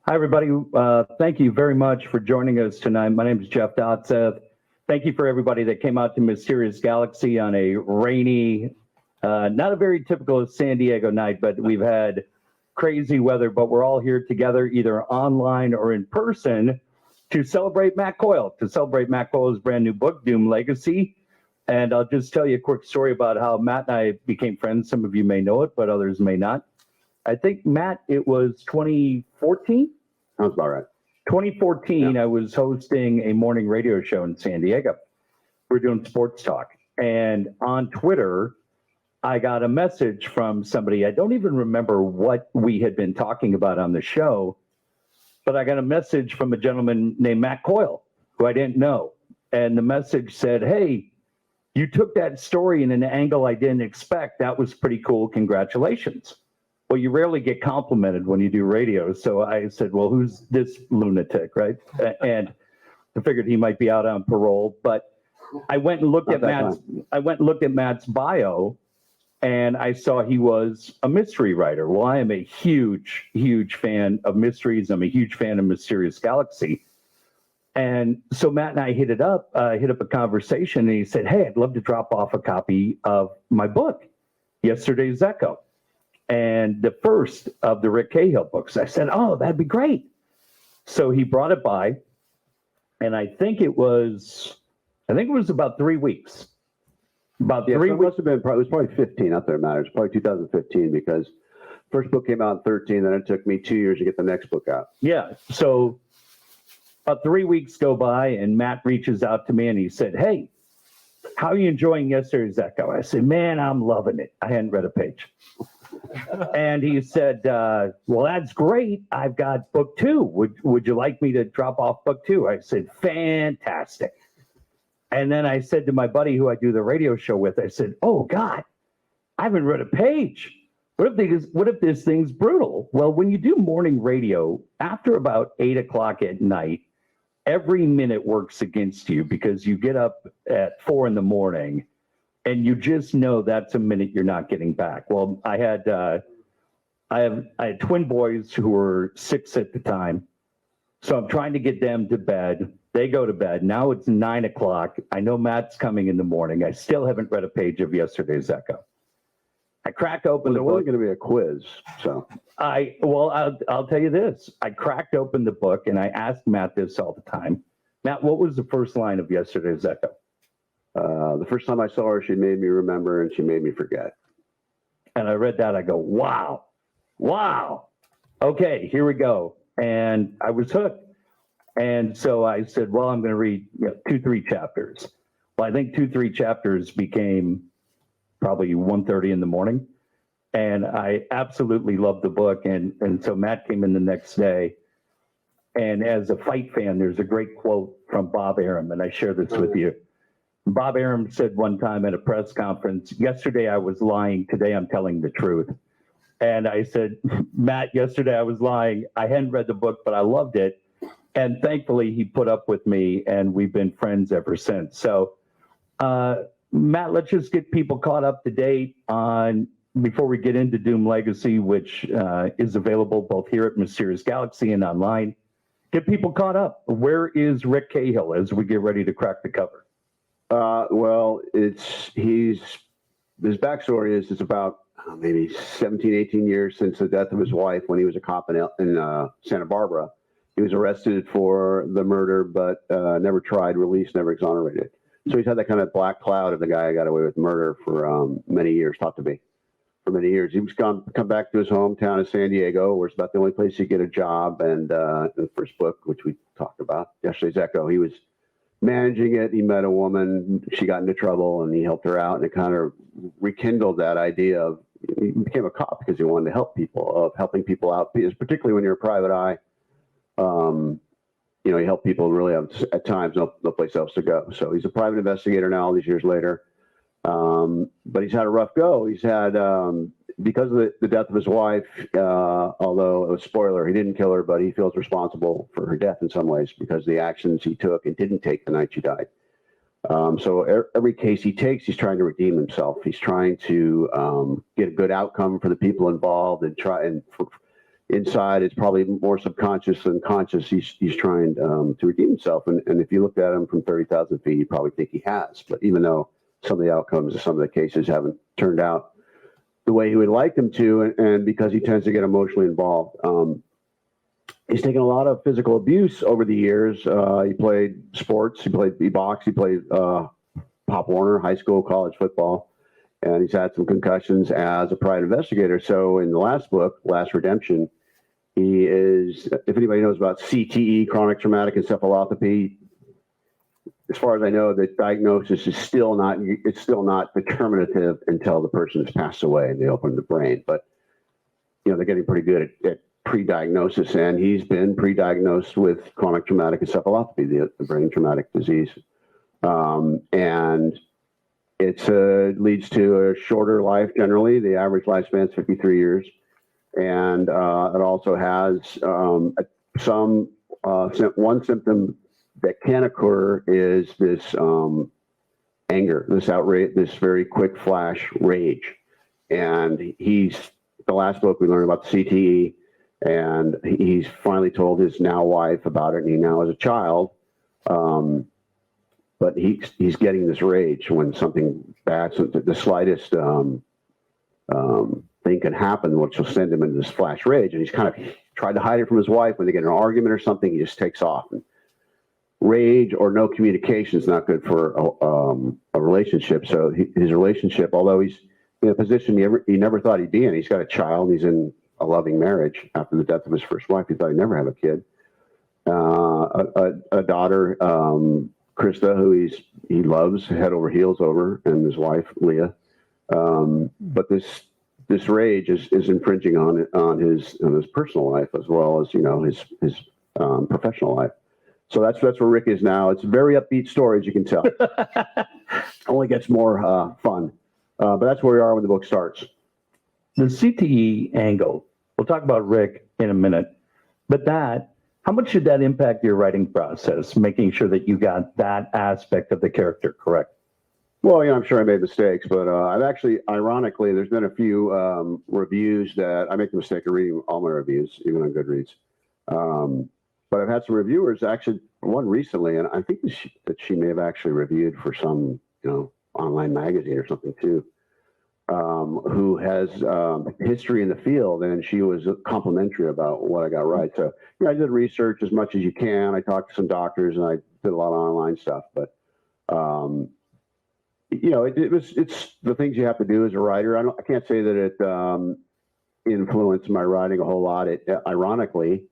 Hi, everybody. Thank you very much for joining us tonight. My name is Jeff Dotseth. Thank you for everybody that came out to Mysterious Galaxy on a rainy, not a very typical San Diego night, but we've had crazy weather, but we're all here together, either online or in person, to celebrate Matt Coyle, Matt Coyle's brand new book, Doom Legacy. And I'll just tell you a quick story about how Matt and I became friends. Some of you may know it, but others may not. I think, Matt, it was 2014? Sounds about right. 2014, yeah. I was hosting a morning radio show in San Diego. We're doing sports talk. And on Twitter, I got a message from somebody. I don't even remember what we had been talking about on the show, but I got a message from a gentleman named Matt Coyle, who I didn't know. And the message said, hey, you took that story in an angle I didn't expect. That was pretty cool. Congratulations. Well, you rarely get complimented when you do radio. So I said, well, who's this lunatic, right? And I figured he might be out on parole. But I went and looked at Matt's bio, and I saw he was a mystery writer. Well, I am a huge, huge fan of mysteries. I'm a huge fan of Mysterious Galaxy. And so Matt and I hit up a conversation, and he said, hey, I'd love to drop off a copy of my book, Yesterday's Echo, and the first of the Rick Cahill books. I said, oh, that'd be great. So he brought it by, and I think it was about 3 weeks. About 3 weeks. Must have been it was probably 15 up there, Matt. It's probably 2015, because first book came out in 13, then it took me 2 years to get the next book out. Yeah. So about 3 weeks go by, and Matt reaches out to me, and he said, hey, how are you enjoying Yesterday's Echo? I said, man, I'm loving it. I hadn't read a page. And he said, well, that's great. I've got book 2. Would you like me to drop off book 2? I said, fantastic. And then I said to my buddy who I do the radio show with, I said, oh, God, I haven't read a page. What if this thing's brutal? Well, when you do morning radio, after about 8 o'clock at night, every minute works against you, because you get up at 4 in the morning and you just know that's a minute you're not getting back. Well, I had twin boys who were 6 at the time. So I'm trying to get them to bed. They go to bed. Now it's 9 o'clock. I know Matt's coming in the morning. I still haven't read a page of Yesterday's Echo. I crack open the book. There wasn't going to be a quiz, so. I'll tell you this. I cracked open the book, and I asked Matt this all the time. Matt, what was the first line of Yesterday's Echo? The first time I saw her, she made me remember, and she made me forget. And I read that. I go, wow. Okay, here we go. And I was hooked. And so I said, well, I'm going to read 2-3 chapters. Well, I think 2-3 chapters became probably 1:30 in the morning. And I absolutely loved the book. And so Matt came in the next day. And as a fight fan, there's a great quote from Bob Arum, and I share this with you. Bob Arum said one time at a press conference, yesterday I was lying, today I'm telling the truth. And I said, Matt, yesterday I was lying. I hadn't read the book, but I loved it. And thankfully, he put up with me, and we've been friends ever since. So, Matt, let's just get people caught up to date on, before we get into Doom Legacy, which is available both here at Mysterious Galaxy and online. Get people caught up. Where is Rick Cahill as we get ready to crack the cover? Well, his backstory is it's about maybe 17, 18 years since the death of his wife, when he was a cop in Santa Barbara. He was arrested for the murder, but never tried, released, never exonerated. So he's had that kind of black cloud of the guy who got away with murder for many years, thought to be, for many years. He was come back to his hometown of San Diego, where it's about the only place he could get a job. And in the first book, which we talked about, Yesterday's Echo, he was managing it. He met a woman, she got into trouble, and he helped her out, and it kind of rekindled that idea of, he became a cop because he wanted to help people, of helping people out, because particularly when you're a private eye, you help people really have, at times, no place else to go. So he's a private investigator now, all these years later. But he's had a rough go. He's had, because of the death of his wife, although it was spoiler, he didn't kill her, but he feels responsible for her death in some ways because of the actions he took and didn't take the night she died. So every case he takes, he's trying to redeem himself. He's trying to get a good outcome for the people involved, and inside it's probably more subconscious than conscious. He's trying to redeem himself. And if you looked at him from 30,000 feet, you probably think he has. But even though some of the outcomes of some of the cases haven't turned out the way he would like them to, and because he tends to get emotionally involved, he's taken a lot of physical abuse over the years. He played sports. He boxed. He played Pop Warner, high school, college football. And he's had some concussions as a private investigator. So in the last book, Last Redemption, he is, if anybody knows about CTE, chronic traumatic encephalopathy, as far as I know, the diagnosis is still not determinative until the person has passed away and they open the brain. But, they're getting pretty good at pre-diagnosis, and he's been pre-diagnosed with chronic traumatic encephalopathy, the brain traumatic disease. And it leads to a shorter life generally. The average lifespan is 53 years. And it also has one symptom that can occur is this anger, this outrage, this very quick flash rage. And the last book we learned about the CTE, and he's finally told his now wife about it, and he now has a child. But he's getting this rage when something bad, the slightest thing can happen, which will send him into this flash rage. And he's kind of tried to hide it from his wife. When they get in an argument or something, he just takes off. And rage or no communication is not good for a relationship. So his relationship, although he's in a position he never thought he'd be in, he's got a child. He's in a loving marriage after the death of his first wife. He thought he'd never have a kid. A daughter, Krista, who he loves head over heels over, and his wife Leah. But this rage is infringing on his personal life as well as his professional life. So that's where Rick is now. It's a very upbeat story, as you can tell. Only gets more fun, but that's where we are when the book starts. The CTE angle. We'll talk about Rick in a minute, but how much did that impact your writing process, making sure that you got that aspect of the character correct? Well, I'm sure I made mistakes, but I've actually, ironically, there's been a few reviews that I make the mistake of reading all my reviews, even on Goodreads. But I've had some reviewers, actually one recently, and I think that she may have actually reviewed for some, online magazine or something too, who has history in the field, and she was complimentary about what I got right. So, I did research as much as you can. I talked to some doctors, and I did a lot of online stuff. But, it's the things you have to do as a writer. I can't say that it influenced my writing a whole lot. Ironically,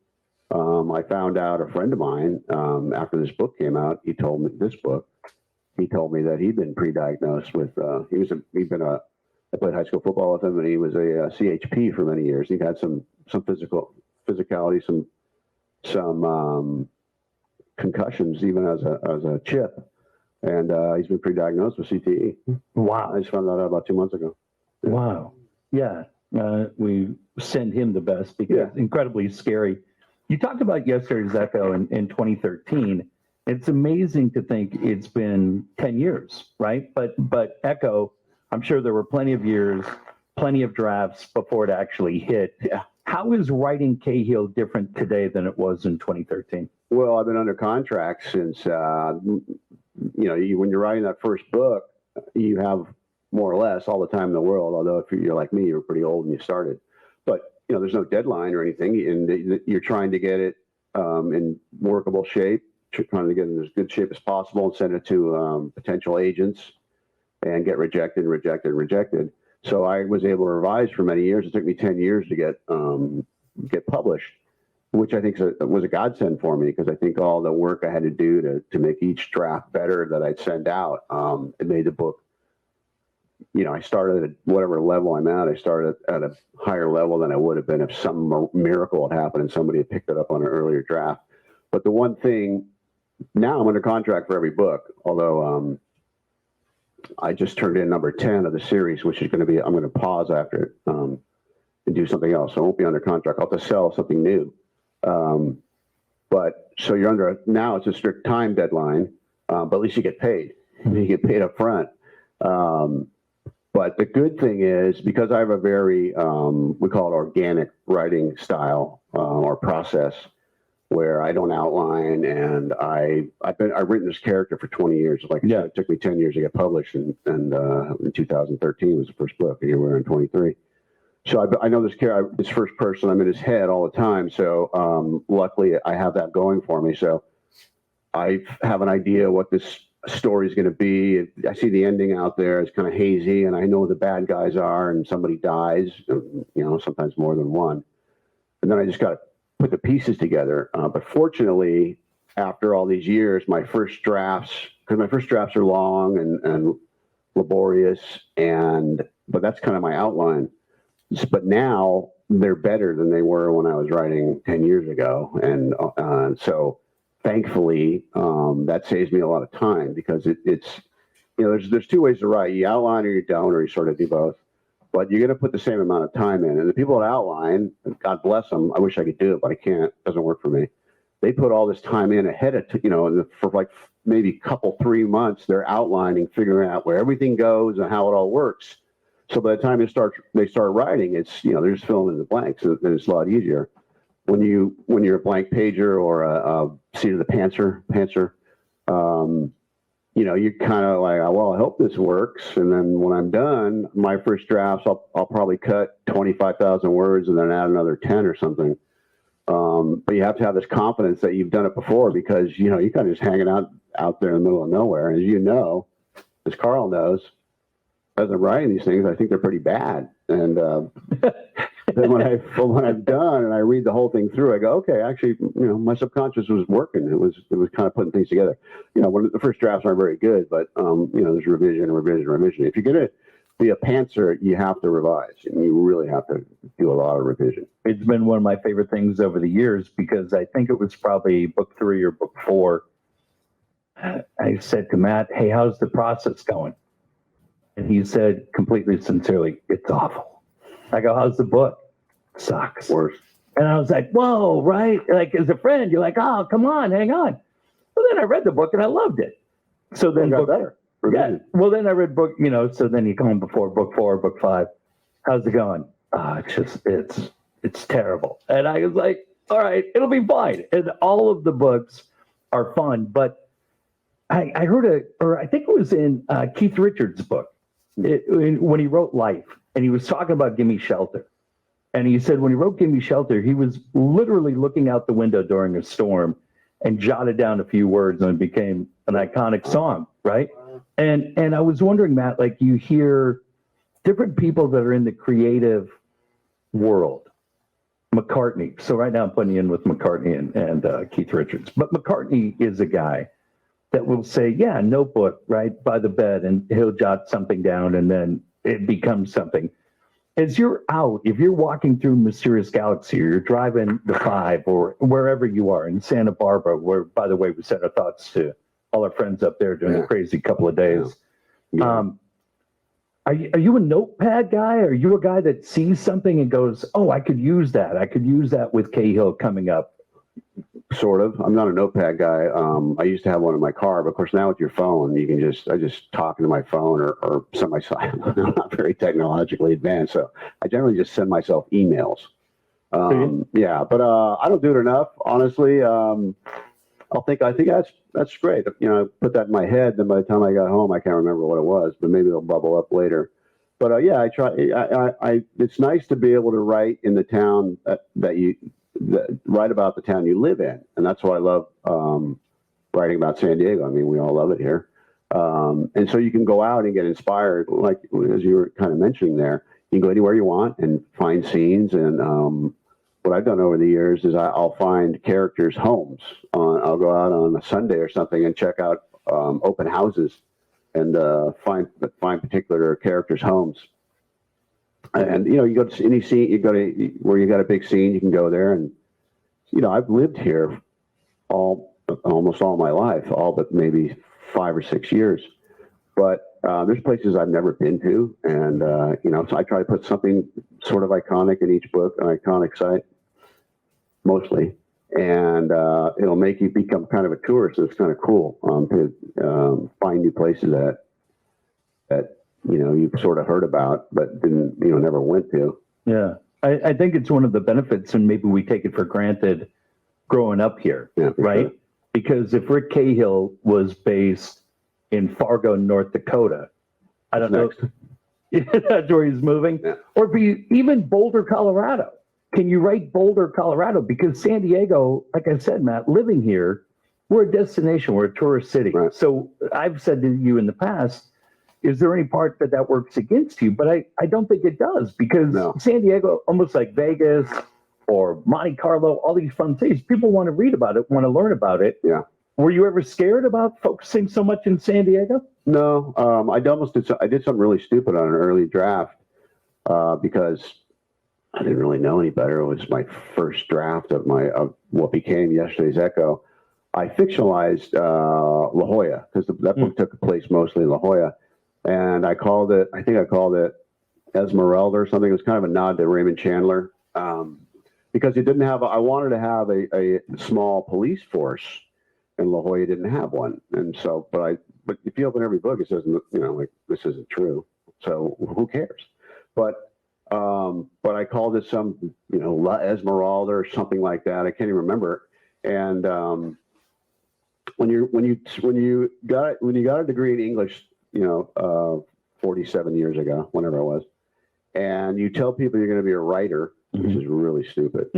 I found out a friend of mine after this book came out. He told me that he'd been pre-diagnosed with. I played high school football with him, and he was a CHP for many years. He had some physicality, some concussions, even as a chip, and he's been pre-diagnosed with CTE. Wow! I just found that out about 2 months ago. Yeah. Wow! Yeah, we send him the best because it's incredibly scary. You talked about Yesterday's Echo in 2013. It's amazing to think it's been 10 years, right? But Echo, I'm sure there were plenty of years, plenty of drafts before it actually hit. Yeah. How is writing Cahill different today than it was in 2013? Well, I've been under contract since, when you're writing that first book, you have more or less all the time in the world. Although if you're like me, you're pretty old and you started. But, there's no deadline or anything. And you're trying to get it in workable shape, trying to get it in as good shape as possible and send it to potential agents and get rejected. So I was able to revise for many years. It took me 10 years to get published, which I think was a godsend for me, because I think all the work I had to do to make each draft better that I'd send out, it made the book. I started at whatever level I'm at. I started at a higher level than I would have been if some miracle had happened and somebody had picked it up on an earlier draft. But the one thing, now I'm under contract for every book, although I just turned in number 10 of the series, which is I'm going to pause after it and do something else. I won't be under contract. I'll have to sell something new. But so you're now it's a strict time deadline, but at least you get paid. You get paid up front. But the good thing is, because I have a very, we call it organic writing style or process, where I don't outline, and I've written this character for 20 years. Like I said, it took me 10 years to get published, and in 2013 was the first book, and here we're in 23. So I know this character, this first person, I'm in his head all the time. So luckily, I have that going for me. So I have an idea what this story is going to be. I see the ending out there. It's kind of hazy, and I know the bad guys are, and somebody dies, sometimes more than one. And then I just got to put the pieces together. But fortunately, after all these years, my first drafts are long and laborious, but that's kind of my outline. But now they're better than they were when I was writing 10 years ago. And so thankfully, that saves me a lot of time, because it's, there's two ways to write. You outline or you don't, or you sort of do both. But you're going to put the same amount of time in. And the people that outline, God bless them, I wish I could do it, but I can't. It doesn't work for me. They put all this time in ahead of, for like maybe a 3 months, they're outlining, figuring out where everything goes and how it all works. So by the time they start writing, it's, they're just filling in the blanks, and it's a lot easier. When you're a blank pager or a seat of the pantser, you're kind of like, well, I hope this works. And then when I'm done, my first drafts, I'll probably cut 25,000 words and then add another 10 or something. But you have to have this confidence that you've done it before, because, you're kind of just hanging out there in the middle of nowhere. And as Carl knows, as I'm writing these things, I think they're pretty bad. And then when I'm done and I read the whole thing through, I go, okay, actually, my subconscious was working. It was kind of putting things together. When the first drafts aren't very good, but there's revision. If you're gonna be a pantser, you have to revise, and you really have to do a lot of revision. It's been one of my favorite things over the years, because I think it was probably book 3 or book 4. I said to Matt, "Hey, how's the process going?" And he said, completely sincerely, "It's awful." I go, "How's the book?" "Sucks." Worse. And I was like, whoa, right? Like, as a friend, you're like, oh, come on, hang on. Well, then I read the book and I loved it. So then got better. Yeah. Well, then I read book, so then you come before book 4, book 5. How's it going? It's terrible. And I was like, all right, it'll be fine. And all of the books are fun. But I heard I think it was in Keith Richards' book, when he wrote Life, and he was talking about Gimme Shelter. And he said when he wrote Gimme Shelter, he was literally looking out the window during a storm and jotted down a few words, and it became an iconic song, right? And I was wondering, Matt, like, you hear different people that are in the creative world. McCartney. So right now I'm putting you in with McCartney and Keith Richards. But McCartney is a guy that will say, yeah, notebook, right, by the bed, and he'll jot something down, and then it becomes something. As you're out, if you're walking through Mysterious Galaxy, or you're driving the 5, or wherever you are in Santa Barbara, where, by the way, we sent our thoughts to all our friends up there during a crazy couple of days. Yeah. Are you a notepad guy? Are you a guy that sees something and goes, oh, I could use that. I could use that with Cahill coming up? Sort of. I'm not a notepad guy. I used to have one in my car, but of course now with your phone, you can I just talk into my phone or send myself. I'm not very technologically advanced, so I generally just send myself emails. Yeah, but I don't do it enough, honestly. I think that's great. I put that in my head. Then by the time I got home, I can't remember what it was, but maybe it'll bubble up later. But yeah, I try. It's nice to be able to write in the town write about the town you live in, and that's why I love writing about San Diego. I mean, we all love it here, and so you can go out and get inspired, like as you were kind of mentioning there. You can go anywhere you want and find scenes. And what I've done over the years is I'll find characters' homes. I'll go out on a Sunday or something and check out open houses and find particular characters' homes. And you go to any scene, where you got a big scene, you can go there. And I've lived here almost all my life, all but maybe 5 or 6 years. But there's places I've never been to, and so I try to put something sort of iconic in each book, an iconic site, mostly, and it'll make you become kind of a tourist. It's kind of cool to find new places that you sort of heard about, but didn't, never went to. Yeah. I think it's one of the benefits, and maybe we take it for granted growing up here, Yeah, for right? sure. Because if Rick Cahill was based in Fargo, North Dakota, I don't know. That's where he's moving. Yeah. Or even Boulder, Colorado. Can you write Boulder, Colorado? Because San Diego, like I said, Matt, living here, we're a destination, we're a tourist city. Right. So I've said to you in the past, is there any part that works against you? But I don't think it does, because San Diego, almost like Vegas or Monte Carlo, all these fun cities, people want to read about it, want to learn about it. Yeah. Were you ever scared about focusing so much in San Diego? No, I did something really stupid on an early draft because I didn't really know any better. It was my first draft of what became Yesterday's Echo. I fictionalized La Jolla, because that book took place mostly in La Jolla, and I think I called it Esmeralda or something. It was kind of a nod to Raymond Chandler, because it didn't have. I wanted to have a small police force, and La Jolla didn't have one, and so but if you open every book, it says, like, this isn't true. So who cares? But I called it some, La Esmeralda or something like that. I can't even remember. And when you got a degree in English, 47 years ago, whenever it was, and you tell people you're going to be a writer, which is really stupid,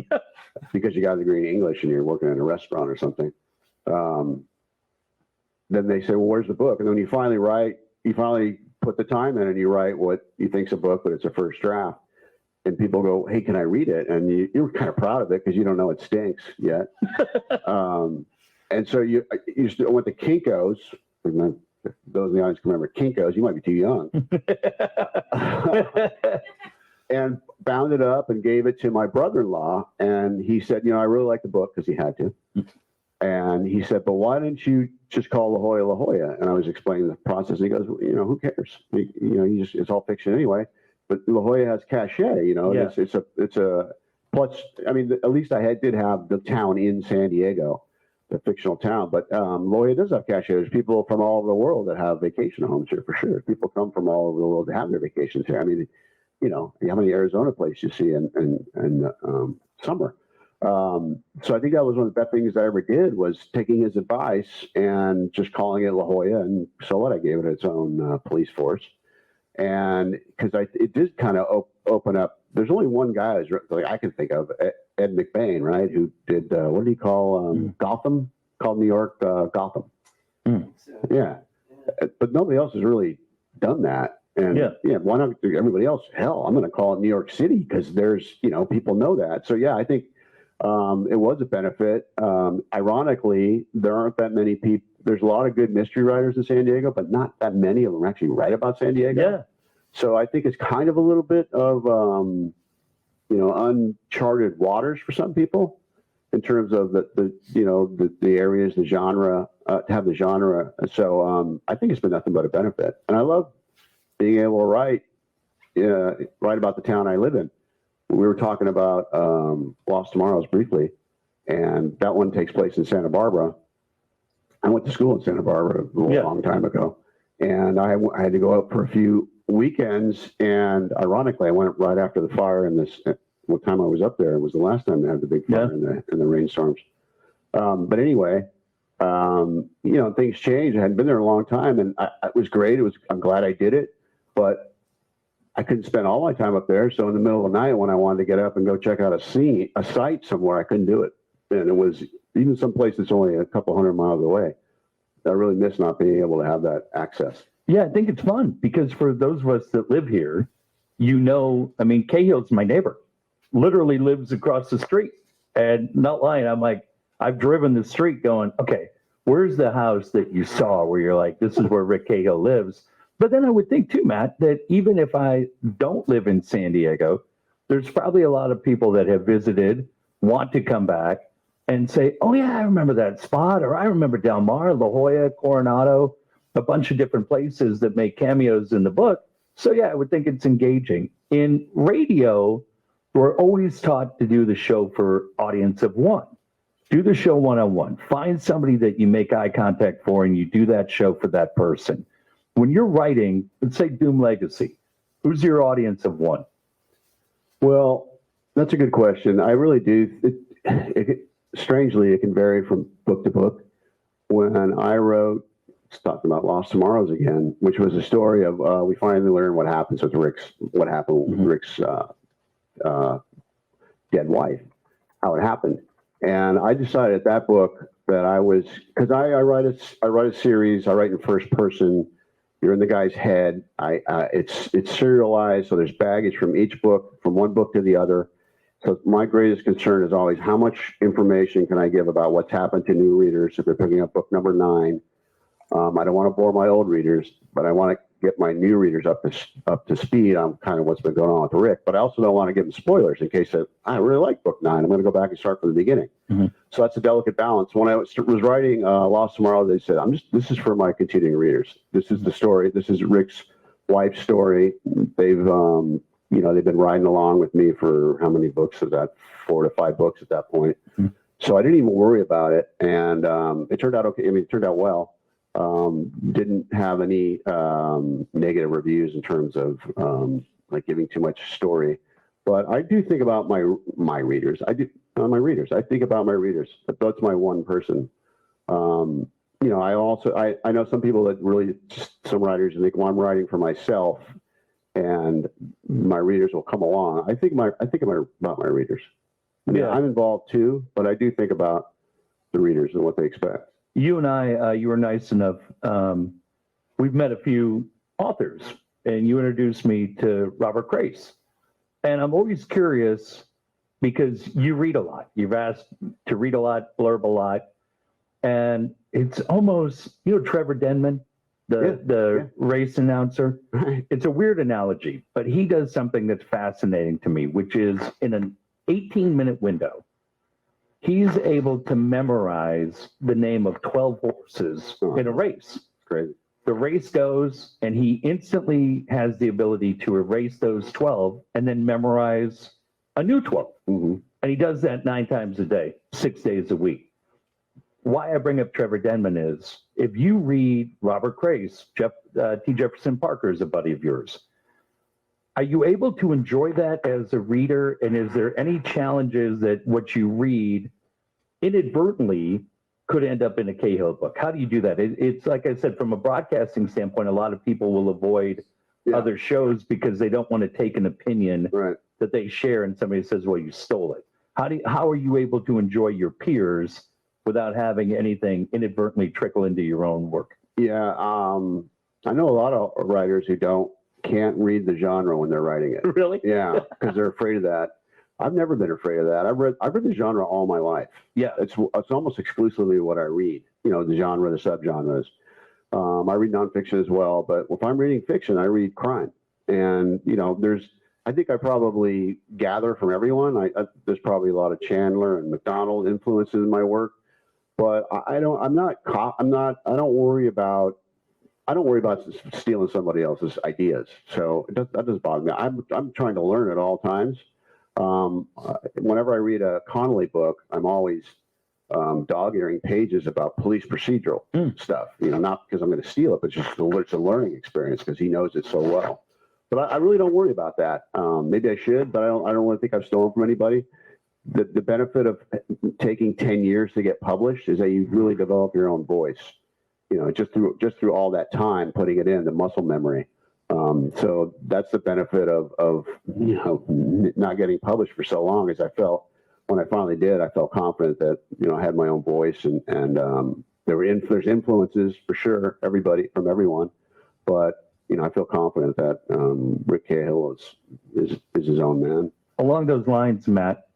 because you got a degree in English and you're working in a restaurant or something. Then they say, well, where's the book? And then you finally put the time in and you write what you think's a book, but it's a first draft. And people go, hey, can I read it? And you're kind of proud of it because you don't know it stinks yet. And so you still went to Kinko's. Those in the audience can remember Kinko's. You might be too young. And bound it up and gave it to my brother-in-law. And he said, I really like the book, because he had to. And he said, but why didn't you just call La Jolla La Jolla? And I was explaining the process. And he goes, well, who cares? It's all fiction anyway. But La Jolla has cachet. Yeah. It's a plus. I mean, at least did have the town in San Diego, the fictional town. But La Jolla does have cachet. There's people from all over the world that have vacation homes here, for sure. People come from all over the world to have their vacations here. I mean, how many Arizona places you see in summer. So I think that was one of the best things I ever did, was taking his advice and just calling it La Jolla. And so what? I gave it its own police force. And because it did kind of open up. There's only one guy I can think of, Ed McBain, right? Who did, what did he call Gotham? Called New York Gotham. Yeah. But nobody else has really done that. And why not do everybody else? Hell, I'm going to call it New York City, because there's, people know that. So yeah, I think it was a benefit. Ironically, there aren't that many people. There's a lot of good mystery writers in San Diego, but not that many of them actually write about San Diego. Yeah. So I think it's kind of a little bit of, uncharted waters for some people, in terms of the areas, the genre, to have the genre. So I think it's been nothing but a benefit. And I love being able to write about the town I live in. We were talking about Lost Tomorrows briefly, and that one takes place in Santa Barbara. I went to school in Santa Barbara a long time ago, and I had to go up for a few weekends. And ironically, I went right after the fire in this. What time I was up there? It was the last time they had the big fire in the rainstorms. But anyway, things changed. I hadn't been there a long time, and it was great. I'm glad I did it, but I couldn't spend all my time up there. So in the middle of the night, when I wanted to get up and go check out a site somewhere, I couldn't do it. And it was even some place that's only a couple hundred miles away. I really miss not being able to have that access. Yeah, I think it's fun, because for those of us that live here, Cahill's my neighbor, literally lives across the street. And not lying, I'm like, I've driven the street going, okay, where's the house that you saw where you're like, this is where Rick Cahill lives? But then I would think too, Matt, that even if I don't live in San Diego, there's probably a lot of people that have visited, want to come back and say, oh yeah, I remember that spot, or I remember Del Mar, La Jolla, Coronado, a bunch of different places that make cameos in the book. So yeah, I would think it's engaging. In radio, we're always taught to do the show for audience of one. Do the show one-on-one. Find somebody that you make eye contact for, and you do that show for that person. when you're writing, let's say Doom Legacy, who's your audience of one? Well, that's a good question. I really do. Strangely, it can vary from book to book. When I wrote, talking about Lost Tomorrows again, which was a story of we finally learn what happens with what happened with Rick's dead wife, how it happened, and I decided at that book that I was, because I write a series. I write in first person. You're in the guy's head. It's serialized, so there's baggage from each book, from one book to the other. So my greatest concern is always how much information can I give about what's happened to new readers if they're picking up book number 9. I don't want to bore my old readers, but I want to get my new readers up to speed on kind of what's been going on with Rick. But I also don't want to give them spoilers in case I really like book 9. I'm going to go back and start from the beginning. Mm-hmm. So that's a delicate balance. When I was writing Lost Tomorrow, they said, this is for my continuing readers. This is the story. This is Rick's wife's story. They've been riding along with me for how many books is that? 4 to 5 books at that point. Mm-hmm. So I didn't even worry about it. And it turned out okay. I mean, it turned out well. Didn't have any negative reviews in terms of like giving too much story. But I do think about my readers. I think about my readers. That's my one person. I know some people that really, some writers think, well, I'm writing for myself and my readers will come along. I think about my readers. I mean, I'm involved too, but I do think about the readers and what they expect. You and I, you were nice enough. We've met a few authors, and you introduced me to Robert Grace. And I'm always curious because you read a lot. You've asked to read a lot, blurb a lot. And it's almost, Trevor Denman, the race announcer. It's a weird analogy, but he does something that's fascinating to me, which is in an 18-minute window, he's able to memorize the name of 12 horses in a race. Crazy. The race goes, and he instantly has the ability to erase those 12 and then memorize a new 12. Mm-hmm. And he does that 9 times a day, 6 days a week. Why I bring up Trevor Denman is, if you read Robert Grace, T. Jefferson Parker is a buddy of yours. Are you able to enjoy that as a reader? And is there any challenges that what you read inadvertently could end up in a Cahill book? How do you do that? It's like I said, from a broadcasting standpoint, a lot of people will avoid other shows because they don't want to take an opinion that they share and somebody says, well, you stole it. How are you able to enjoy your peers without having anything inadvertently trickle into your own work? Yeah, I know a lot of writers who can't read the genre when they're writing it. Really? Yeah, because they're afraid of that. I've never been afraid of that. I've read the genre all my life. Yeah, it's almost exclusively what I read. The genre, the subgenres. I read nonfiction as well, but if I'm reading fiction, I read crime. And I think I probably gather from everyone. There's probably a lot of Chandler and McDonald influences in my work, but I don't worry about stealing somebody else's ideas. So that doesn't bother me. I'm trying to learn at all times. Whenever I read a Connolly book, I'm always dog-earing pages about police procedural stuff. Not because I'm going to steal it, but just it's a learning experience because he knows it so well. But I really don't worry about that. Maybe I should, but I don't really think I've stolen from anybody. The benefit of taking 10 years to get published is that you really develop your own voice. Just through all that time putting it in, the muscle memory. So that's the benefit of not getting published for so long. As I felt when I finally did, I felt confident that I had my own voice and there's influences for sure, from everyone, but I feel confident that Rick Cahill is his own man. Along those lines, Matt,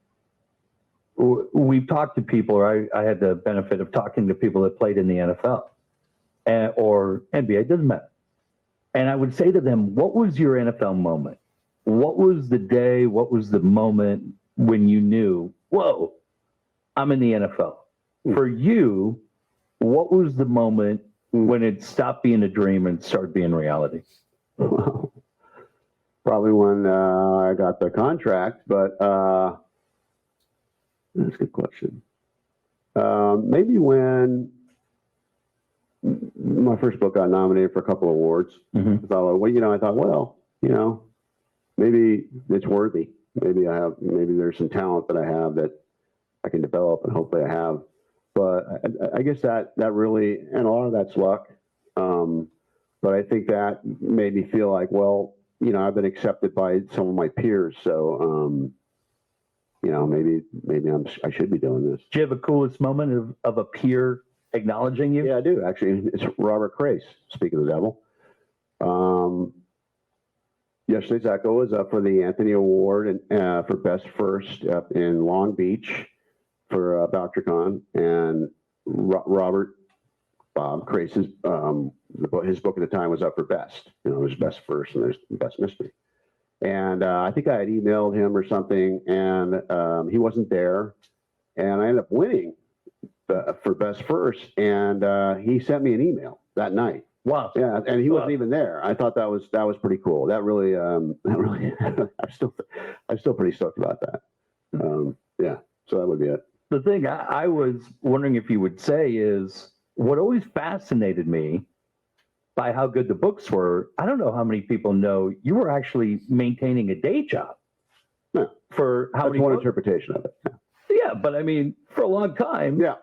we've talked to people, or I had the benefit of talking to people that played in the NFL or NBA, doesn't matter. And I would say to them, what was your NFL moment? What was the day? What was the moment when you knew, whoa, I'm in the NFL? For you, what was the moment when it stopped being a dream and started being reality? Probably when I got the contract, but that's a good question. Maybe when my first book got nominated for a couple of awards. Mm-hmm. I thought, well, maybe it's worthy. Maybe there's some talent that I have that I can develop, and hopefully I have. But I guess that really, and a lot of that's luck. But I think that made me feel like, well, I've been accepted by some of my peers, so maybe I should be doing this. Do you have a coolest moment of a peer acknowledging you? Yeah, I do actually. It's Robert Crace. Speaking of the devil, yesterday's Echo was up for the Anthony Award and for Best First up in Long Beach for BoucherCon, and Robert Crace's his book at the time was up for Best. There's Best First and there's Best Mystery. And I think I had emailed him or something, and he wasn't there, and I ended up winning for Best First, and he sent me an email that night. Wow. Yeah, and he wasn't even there. I thought that was pretty cool. That really, I'm still pretty stoked about that. Yeah, so that would be it. The thing I was wondering if you would say is, what always fascinated me by how good the books were, I don't know how many people know you were actually maintaining a day job. Yeah. For how That's many one books? interpretation of it. Yeah, but I mean, for a long time. Yeah.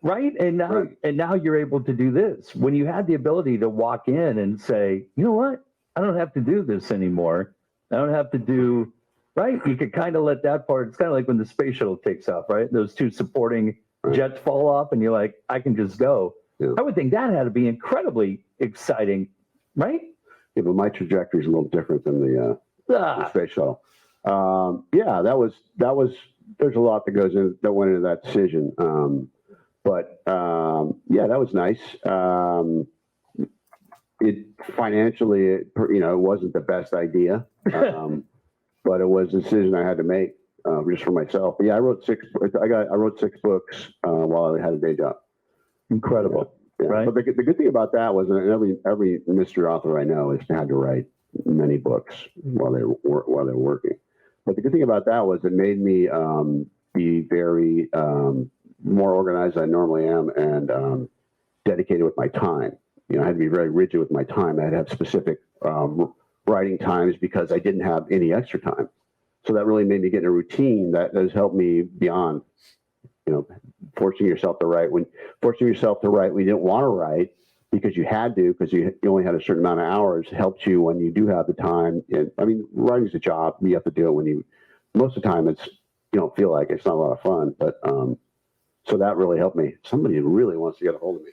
Right? And now you're able to do this. When you had the ability to walk in and say, you know what? I don't have to do this anymore. I don't have to do, right? You could kind of let that part, it's kind of like when the space shuttle takes off, right? Those two supporting jets fall off and you're like, I can just go. Yeah. I would think that had to be incredibly exciting, right? Yeah, but my trajectory is a little different than the space shuttle. Yeah, that was, there's a lot that went into that decision. But yeah, that was nice. It financially, it wasn't the best idea, but it was a decision I had to make just for myself. But yeah, I wrote 6 books while I had a day job. Incredible, yeah. Right? But the good thing about that was every mystery author I know has had to write many books while they're working. But the good thing about that was it made me be very more organized than I normally am, and dedicated with my time. I had to be very rigid with my time. I had to have specific writing times because I didn't have any extra time. So that really made me get in a routine that has helped me beyond, forcing yourself to write when you didn't want to write because you had to, because you only had a certain amount of hours, helped you when you do have the time. And I mean, writing's a job. You have to do it most of the time you don't feel like it's not a lot of fun, but so that really helped me. Somebody really wants to get a hold of me.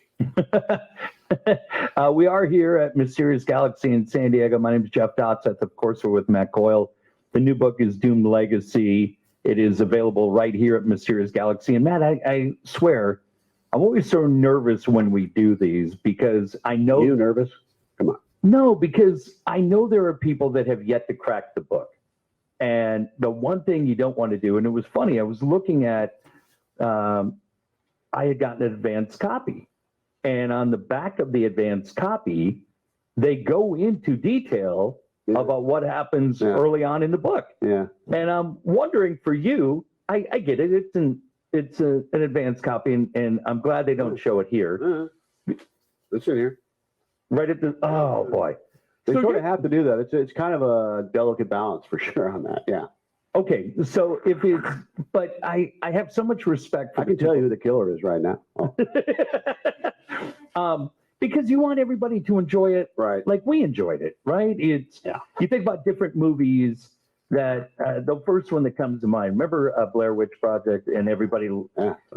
We are here at Mysterious Galaxy in San Diego. My name is Jeff Dotseth. Of course, we're with Matt Coyle. The new book is Doomed Legacy. It is available right here at Mysterious Galaxy. And Matt, I swear, I'm always so nervous when we do these because I know... You nervous? Come on. No, because I know there are people that have yet to crack the book. And the one thing you don't want to do, and it was funny, I was looking at... I had gotten an advanced copy. And on the back of the advanced copy, they go into detail about what happens early on in the book. Yeah. And I'm wondering for you, I get it. It's an advanced copy, and I'm glad they don't show it here. It's in here. Right at the, oh boy. They sort of have to do that. It's kind of a delicate balance for sure on that. Yeah. Okay, so but I have so much respect for I can tell you who the killer is right now. Oh. Because you want everybody to enjoy it, right? Like we enjoyed it, right? You think about different movies that the first one that comes to mind. Remember Blair Witch Project and everybody,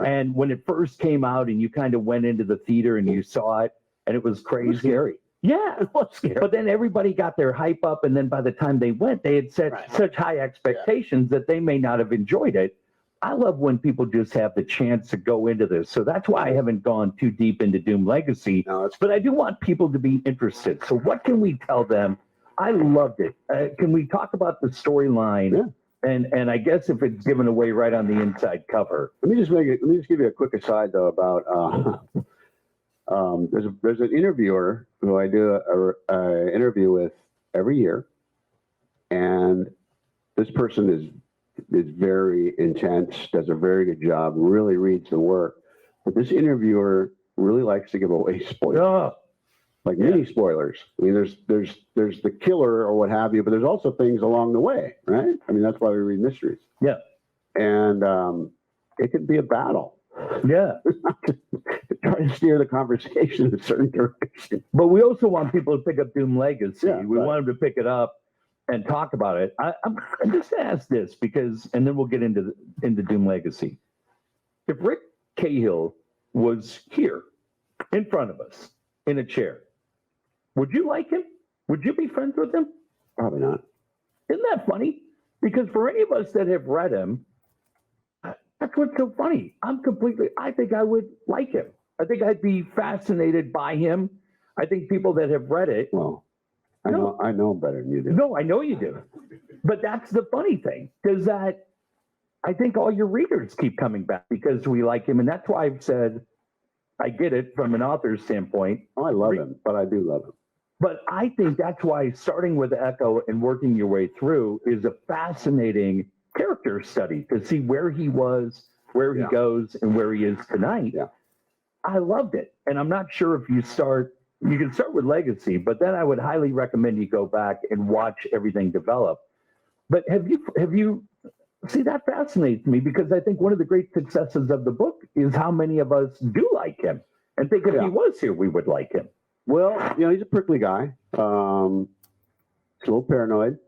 and when it first came out and you kind of went into the theater and you saw it and it was crazy, it was scary. Yeah, it was scary. But then everybody got their hype up, and then by the time they went, they had set such high expectations that they may not have enjoyed it. I love when people just have the chance to go into this. So that's why I haven't gone too deep into Doom Legacy. But I do want people to be interested. So what can we tell them? I loved it. Can we talk about the storyline? Yeah. And I guess if it's given away right on the inside cover. Let me just give you a quick aside though about there's an interviewer who I do a interview with every year, and this person is very intense, does a very good job, really reads the work. But this interviewer really likes to give away spoilers, Oh, like yeah. mini spoilers. I mean, there's the killer or what have you, but there's also things along the way, right? I mean, that's why we read mysteries. Yeah. And it can be a battle. Yeah. Trying to steer the conversation in a certain direction. But we also want people to pick up Doom Legacy. Yeah, we right. want them to pick it up and talk about it. I'm just going to ask this because, and then we'll get into Doom Legacy. If Rick Cahill was here in front of us in a chair, would you like him? Would you be friends with him? Probably not. Isn't that funny? Because for any of us that have read him, that's what's so funny. I think I would like him. I think I'd be fascinated by him. I think people that have read it. Well, I know him better than you do. No, I know you do. But that's the funny thing, because that I think all your readers keep coming back because we like him. And that's why I've said I get it from an author's standpoint. Oh, I love him, but I do love him. But I think that's why starting with Echo and working your way through is a fascinating character study to see where he was, where he goes, and where he is tonight. Yeah. I loved it. And I'm not sure if you can start with Legacy, but then I would highly recommend you go back and watch everything develop. But have you see, that fascinates me because I think one of the great successes of the book is how many of us do like him and think if he was here, we would like him. Well, he's a prickly guy. He's a little paranoid.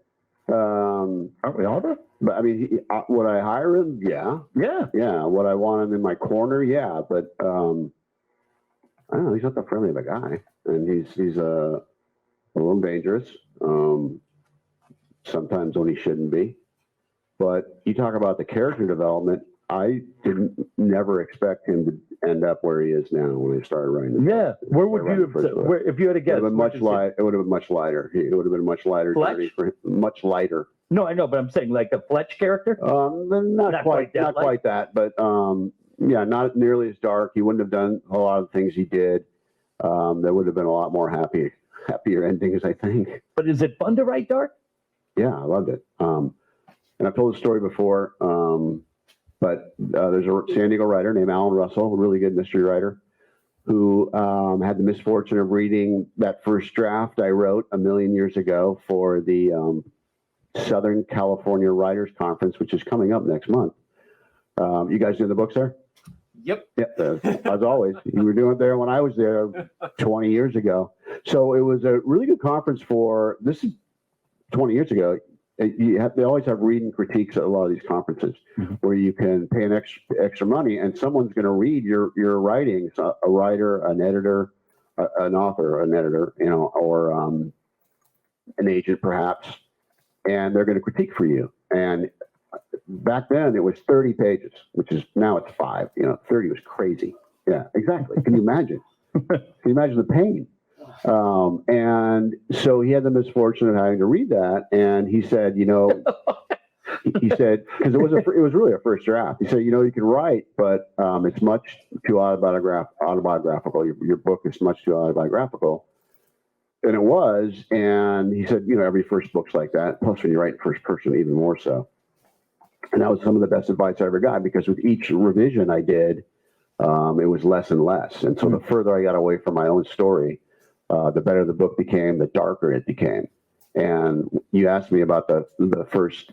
Aren't we all though? But I mean, would I hire him? Yeah. Yeah. Yeah. Would I want him in my corner? Yeah. But I don't know. He's not that friendly of a guy, and he's a little dangerous. Sometimes when he shouldn't be. But you talk about the character development. I never expect him to end up where he is now when I started writing. Yeah. Where would you have, if you had a guess? It would have been much lighter. It would have been a much lighter journey for him. Much lighter. No, I know, but I'm saying like the Fletch character? Not quite that, but not nearly as dark. He wouldn't have done a lot of the things he did. There would have been a lot more happier endings, I think. But is it fun to write dark? Yeah, I loved it. And I've told the story before, but there's a San Diego writer named Alan Russell, a really good mystery writer, who had the misfortune of reading that first draft I wrote a million years ago for the Southern California Writers Conference, which is coming up next month. You guys doing the books there? Yep. As always. You were doing it there when I was there 20 years ago. So it was a really good conference this is 20 years ago. They always have reading critiques at a lot of these conferences where you can pay an extra money and someone's going to read your writings, a writer, an editor, an author, an editor, or an agent perhaps, and they're going to critique for you. And back then it was 30 pages, which is now it's 5. 30 was crazy. Yeah, exactly. Can you imagine? Can you imagine the pain? And so he had the misfortune of having to read that, and he said, he said, because it was really a first draft. He said, you can write, but it's much too autobiographical. Your book is much too autobiographical, and it was. And he said, every first book's like that. Plus, when you write in first person, even more so. And that was some of the best advice I ever got, because with each revision I did, it was less and less. And so the further I got away from my own story, the better the book became, the darker it became. And you asked me about the first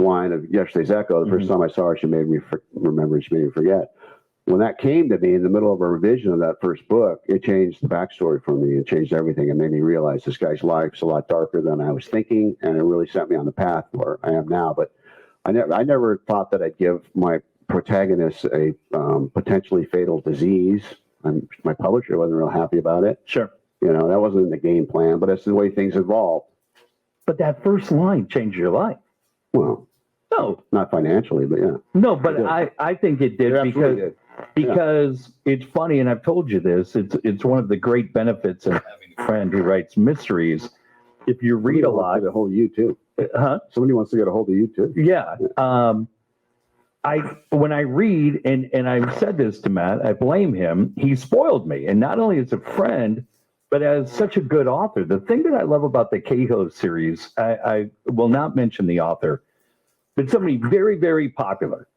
line of yesterday's Echo. The first time I saw her, she made me remember. She made me forget. When that came to me in the middle of a revision of that first book, it changed the backstory for me. It changed everything. It made me realize this guy's life's a lot darker than I was thinking, and it really set me on the path where I am now. But I never thought that I'd give my protagonist a potentially fatal disease. My publisher wasn't real happy about it. Sure. That wasn't in the game plan, but it's the way things evolved. But that first line changed your life. Well, no, not financially, but yeah. No, but I think it did because it's funny, and I've told you this. It's one of the great benefits of having a friend who writes mysteries. If you read a lot, get a hold of you too. Somebody wants to get a hold of you too. Yeah. When I read, and I've said this to Matt, I blame him. He spoiled me, and not only as a friend, but as such a good author. The thing that I love about the Cahill series, I will not mention the author, but somebody very, very popular,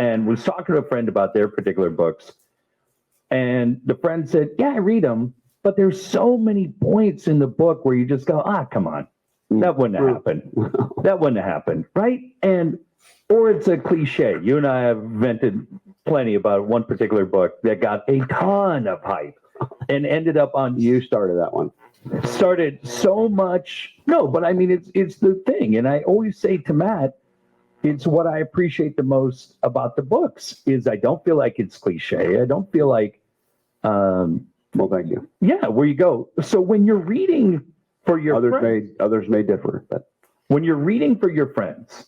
and was talking to a friend about their particular books. And the friend said, yeah, I read them, but there's so many points in the book where you just go, come on, that wouldn't have happened. That wouldn't have happened, right? Or it's a cliche. You and I have vented plenty about one particular book that got a ton of hype and ended up on. You started that one. Started so much. No, but I mean, it's the thing. And I always say to Matt, it's what I appreciate the most about the books is I don't feel like it's cliche. I don't feel like, well, thank you. Yeah, where you go. So when you're reading for your others may differ, but when you're reading for your friends,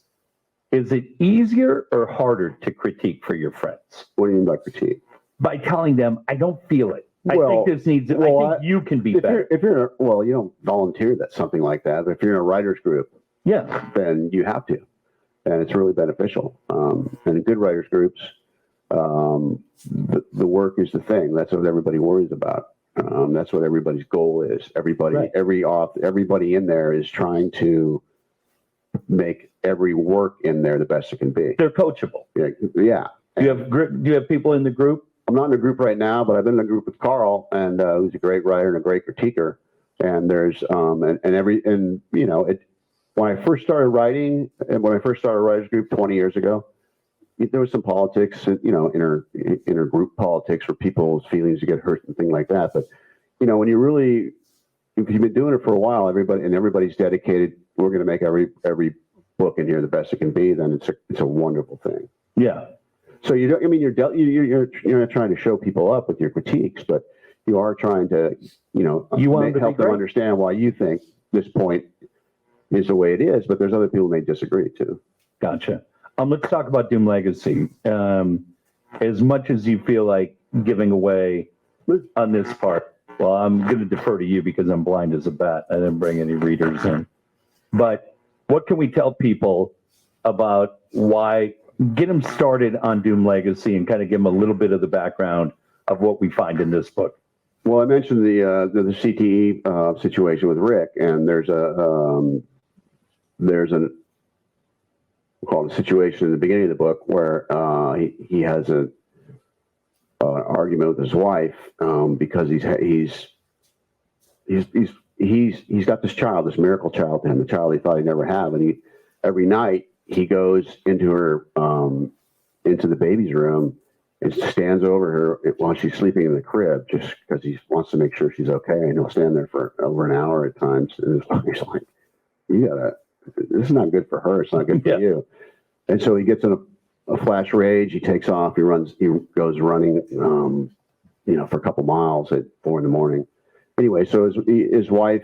is it easier or harder to critique for your friends? What do you mean by critique? By telling them, I don't feel it. I think this needs. I think you can be better. If you're you don't volunteer that something like that. But if you're in a writers group, yeah, then you have to, and it's really beneficial. And in good writers groups, the work is the thing. That's what everybody worries about. That's what everybody's goal is. Everybody in there is trying to make every work in there the best it can be. They're coachable. Yeah. Do you have people in the group? I'm not in a group right now, but I've been in a group with Carl, and who's a great writer and a great critiquer. And there's when I first started writing, and when I first started a writers group 20 years ago, there was some politics, inner group politics where people's feelings get hurt and things like that. But when if you've been doing it for a while, everybody's dedicated. We're going to make every book in here the best it can be. Then it's a wonderful thing. Yeah. So you're not trying to show people up with your critiques, but you are trying to help them understand why you think this point is the way it is. But there's other people who may disagree too. Gotcha. Let's talk about Doom Legacy. As much as you feel like giving away on this part, well, I'm going to defer to you because I'm blind as a bat. I didn't bring any readers in. But what can we tell people about why? Get them started on Doom Legacy and kind of give them a little bit of the background of what we find in this book. Well, I mentioned the CTE situation with Rick, and there's we'll call it a situation in the beginning of the book where he has an argument with his wife because he's got this child, this miracle child to him, the child he thought he'd never have, and every night he goes into her into the baby's room and stands over her while she's sleeping in the crib just because he wants to make sure she's okay, and he'll stand there for over an hour at times, and he's like, this is not good for her, it's not good for you. And so he gets in a flash rage, he takes off, he goes running for a couple miles at 4 a.m. Anyway, so his wife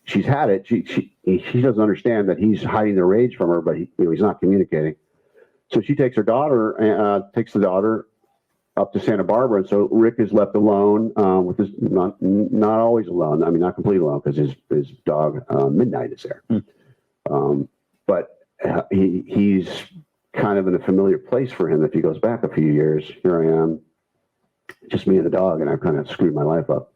she's had it. She doesn't understand that he's hiding the rage from her, but he's not communicating. So she takes the daughter up to Santa Barbara, and so Rick is left alone with his not always alone. I mean, not completely alone because his dog Midnight is there. But he's kind of in a familiar place for him. If he goes back a few years, here I am, just me and the dog, and I've kind of screwed my life up.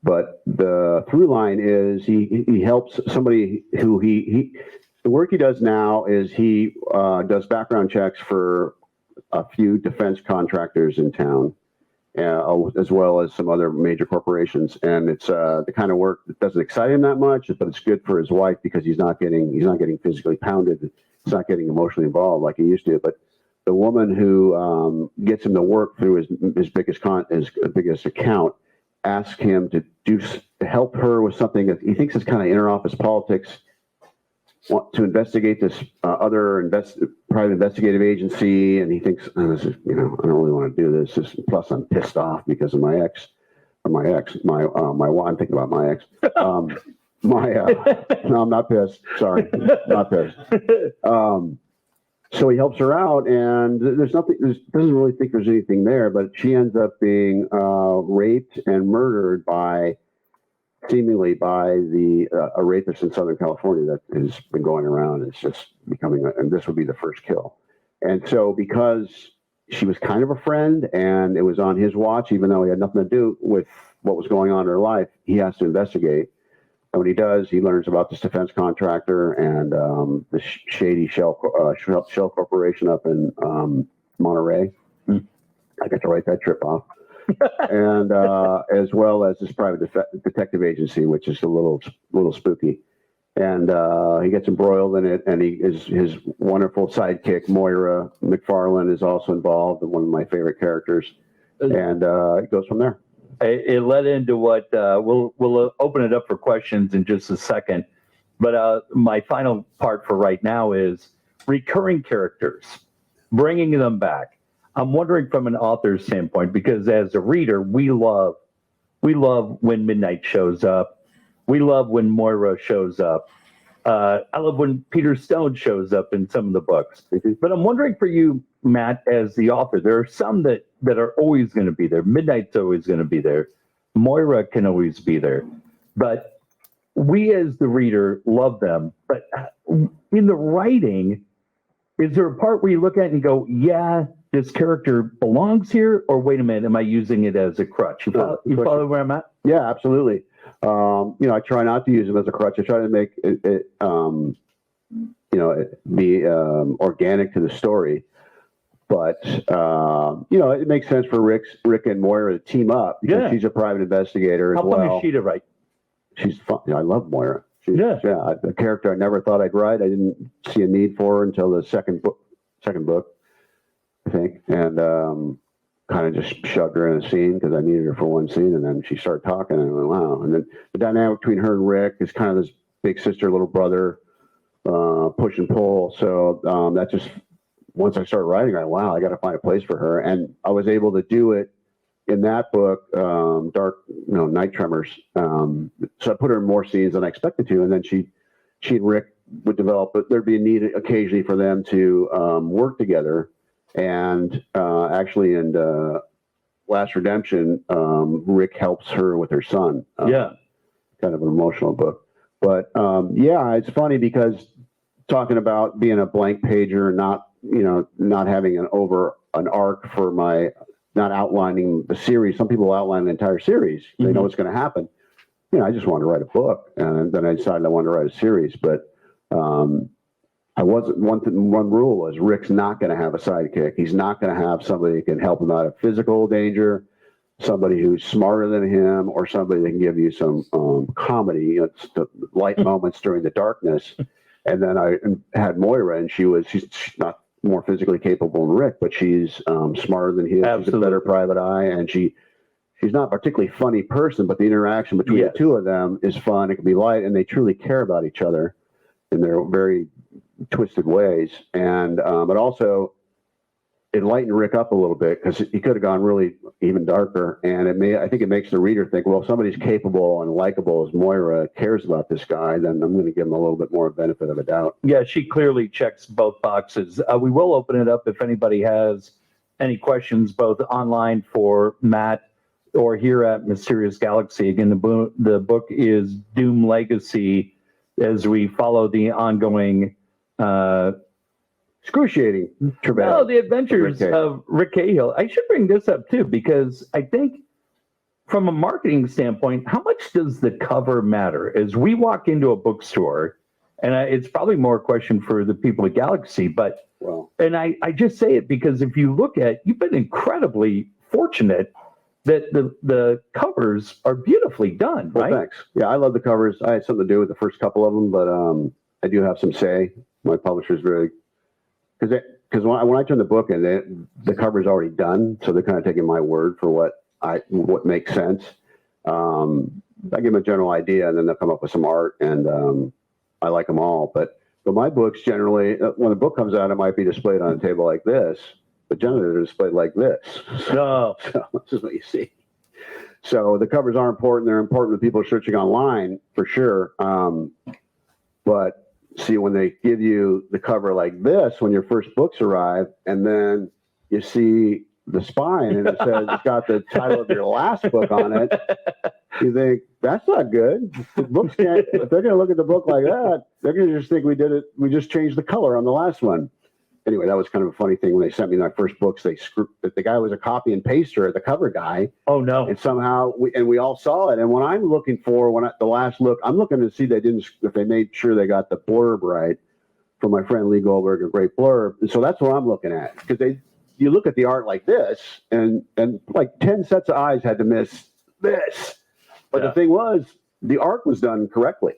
But the through line is he helps somebody who the work he does now is he does background checks for a few defense contractors in town, as well as some other major corporations. And it's the kind of work that doesn't excite him that much, but it's good for his wife because he's not getting physically pounded. He's not getting emotionally involved like he used to. But the woman who gets him to work through his biggest account ask him to help her with something that he thinks is kind of interoffice politics, to investigate this private investigative agency, and he thinks, this is, I don't really want to do this. Plus, I'm pissed off because of my ex. I'm thinking about my ex. No, I'm not pissed. Sorry, not pissed. So he helps her out, and doesn't really think there's anything there, but she ends up being raped and murdered seemingly by a rapist in Southern California that has been going around. It's just and this would be the first kill. And so because she was kind of a friend and it was on his watch, even though he had nothing to do with what was going on in her life, he has to investigate. And when he does, he learns about this defense contractor and the shady shell corporation up in Monterey. I got to write that trip off. And as well as this private detective agency, which is a little spooky. And he gets embroiled in it, and his wonderful sidekick, Moira McFarlane, is also involved, and one of my favorite characters. And it goes from there. It led into what we'll open it up for questions in just a second. But my final part for right now is recurring characters, bringing them back. I'm wondering from an author's standpoint, because as a reader, we love when Midnight shows up. We love when Moira shows up. I love when Peter Stone shows up in some of the books. But I'm wondering for you, Matt, as the author, there are some that are always going to be there. Midnight's always going to be there. Moira can always be there. But we as the reader love them. But in the writing, is there a part where you look at it and go, yeah, this character belongs here? Or wait a minute, am I using it as a crutch? You follow where I'm at? Yeah, absolutely. I try not to use them as a crutch. I try to make it be organic to the story. But, it makes sense for Rick and Moira to team up because she's a private investigator as well. How come is she to write? She's fun. I love Moira. A character I never thought I'd write. I didn't see a need for her until the second book, I think. And, kind of just shoved her in a scene because I needed her for one scene, and then she started talking, and I went, wow. And then the dynamic between her and Rick is kind of this big sister, little brother, push and pull. So that just, once I started writing, I went, wow, I got to find a place for her. And I was able to do it in that book, Night Tremors. So I put her in more scenes than I expected to, and then she and Rick would develop, but there'd be a need occasionally for them to work together. And actually, in Last Redemption, Rick helps her with her son. Kind of an emotional book. But it's funny because talking about being a blank pager, not having an arc for not outlining the series. Some people outline the entire series. They know what's going to happen. I just wanted to write a book, and then I decided I wanted to write a series. But I wasn't one rule was Rick's not going to have a sidekick. He's not going to have somebody who can help him out of physical danger, somebody who's smarter than him, or somebody that can give you some comedy, the light moments during the darkness. And then I had Moira, and she's not more physically capable than Rick, but she's smarter than he is. Absolutely. She's a better private eye, and she's not a particularly funny person, but the interaction between the two of them is fun. It can be light, and they truly care about each other in their very twisted ways. And but also it lightened Rick up a little bit because he could have gone really even darker. And I think it makes the reader think, well, if somebody's capable and likable as Moira cares about this guy, then I'm going to give him a little bit more benefit of a doubt. Yeah, she clearly checks both boxes. We will open it up if anybody has any questions, both online for Matt or here at Mysterious Galaxy. Again, the book is Doom Legacy, as we follow the ongoing excruciating travail. The adventures of Rick Cahill. I should bring this up too, because I think from a marketing standpoint, how much does the cover matter? As we walk into a bookstore, and it's probably more a question for the people at Galaxy, but and I just say it because if you look at, you've been incredibly fortunate that the covers are beautifully done, right? Well, thanks. Yeah, I love the covers. I had something to do with the first couple of them, but I do have some say. My publisher's very, because when I turn the book in, the cover's already done, so they're kind of taking my word for what makes sense. I give them a general idea, and then they'll come up with some art, and I like them all. But my books generally, when a book comes out, it might be displayed on a table like this, but generally they're displayed like this. So this is what you see. So the covers are important. They're important to people searching online for sure. But see, when they give you the cover like this, when your first books arrive, and then you see the spine and it says it's got the title of your last book on it, you think that's not good. The books can't, if they're going to look at the book like that, they're going to just think we just changed the color on the last one. anyway, that was kind of a funny thing when they sent me my first books. They screwed that the guy was a copy and paster, the cover guy. Oh no! And somehow we all saw it. And when I'm looking for the last look, I'm looking to see if they made sure they got the blurb right from my friend Lee Goldberg, a great blurb. And so that's what I'm looking at, because you look at the art like this, and like 10 sets of eyes had to miss this. But the thing was, the art was done correctly.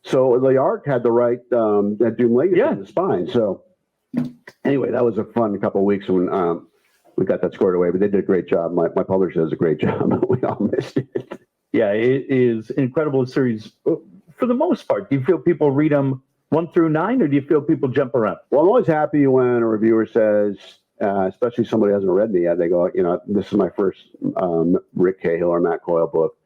So the art had the right that Doom Legacy in the spine. So anyway, that was a fun couple of weeks when we got that squared away. But they did a great job. My publisher does a great job. We all missed it. Yeah, it is an incredible series. For the most part, do you feel people read them 1 through 9, or do you feel people jump around? Well, I'm always happy when a reviewer says, especially somebody who hasn't read me yet, they go, this is my first Rick Cahill or Matt Coyle book.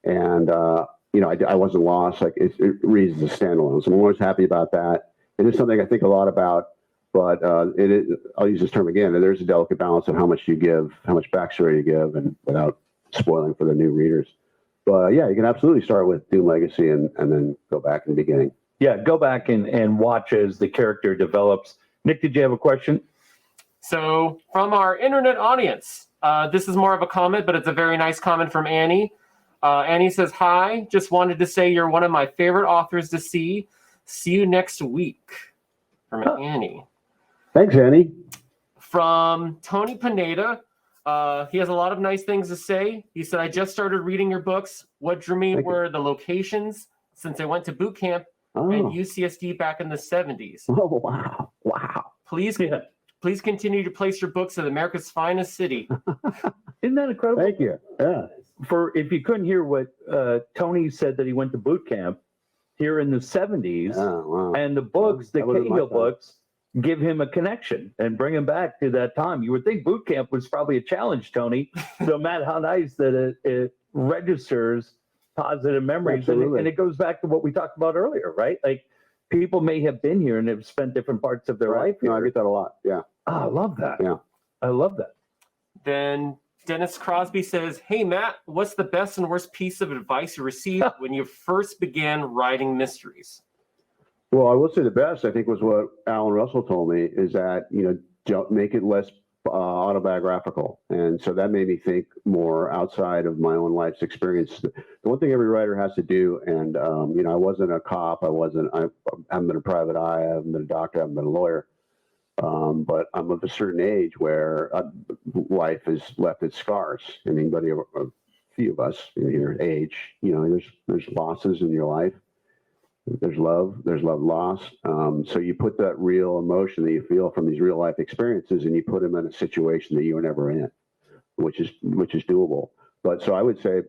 And, I wasn't lost. Like it reads as a standalone. So I'm always happy about that. It is something I think a lot about, but I'll use this term again. There's a delicate balance of how much you give, how much backstory you give, and without spoiling for the new readers. But yeah, you can absolutely start with Doom Legacy and then go back in the beginning. Yeah, go back and watch as the character develops. Nick, did you have a question? So from our internet audience, this is more of a comment, but it's a very nice comment from Annie. Annie says, hi, just wanted to say you're one of my favorite authors to see. See you next week. From Annie. Thanks, Annie. From Tony Pineda, he has a lot of nice things to say. He said, I just started reading your books. What drew me were the locations, since I went to boot camp and UCSD back in the 70s. Oh, wow. Wow. Please continue to place your books in America's finest city. Isn't that incredible? Thank you. Yeah. If you couldn't hear what Tony said, that he went to boot camp here in the 70s, and the books, the Cahill books, give him a connection and bring him back to that time. You would think boot camp was probably a challenge, Tony. So, Matt, how nice that it registers positive memories. And it goes back to what we talked about earlier, right? Like, people may have been here and have spent different parts of their life here. No, I get that a lot. Yeah. Oh, I love that. Yeah. I love that. Then Dennis Crosby says, hey, Matt, what's the best and worst piece of advice you received when you first began writing mysteries? Well, I will say the best, I think, was what Alan Russell told me, is that, don't make it less autobiographical. And so that made me think more outside of my own life's experience. The one thing every writer has to do, and, I wasn't a cop. I haven't been a private eye. I haven't been a doctor. I haven't been a lawyer. But I'm of a certain age where life has left its scars. And anybody, a few of us in your age, there's losses in your life. There's love lost. So you put that real emotion that you feel from these real life experiences, and you put them in a situation that you were never in, which is doable. But so I would say,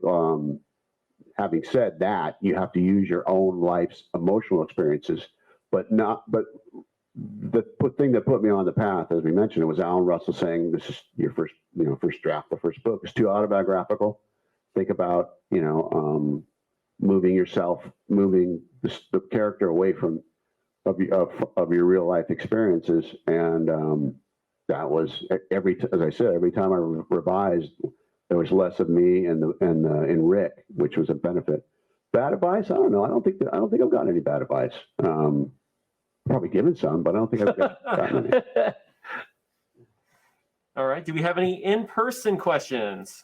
having said that, you have to use your own life's emotional experiences, but the thing that put me on the path, as we mentioned, it was Alan Russell saying, this is your first draft, the first book. It's too autobiographical. Think about, moving the character away from your real life experiences. And that was as I said, every time I revised, there was less of me and Rick, which was a benefit. Bad advice? I don't know. I don't think I've gotten any bad advice. Probably given some, but I don't think I've gotten any. All right. Do we have any in-person questions?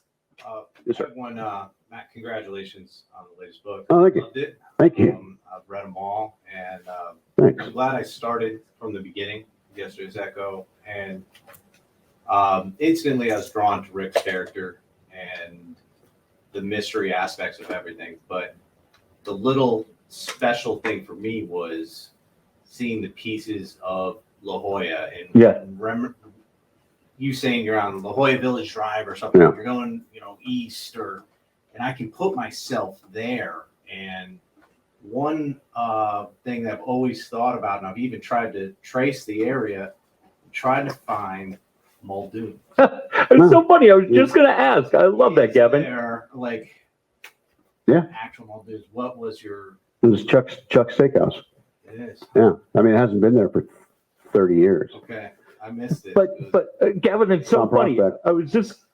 Yes, sir. One, Matt, congratulations on the latest book. Oh, thank you. Loved it. Thank you. I've read them all, and Thanks. I'm glad I started from the beginning, Yesterday's Echo, and instantly I was drawn to Rick's character and the mystery aspects of everything. But the little special thing for me was seeing the pieces of La Jolla and you saying you're on La Jolla Village Drive or something. You're going, east, and I can put myself there. And one thing that I've always thought about, and I've even tried to trace the area, trying to find Muldoon. It's so funny. I was just going to ask. I love that, Gavin. There, actual Muldoons. What was your? It was Chuck's Steakhouse. It is. Yeah, I mean, it hasn't been there for 30 years. Okay, I missed it. But Gavin, it's so funny. I was just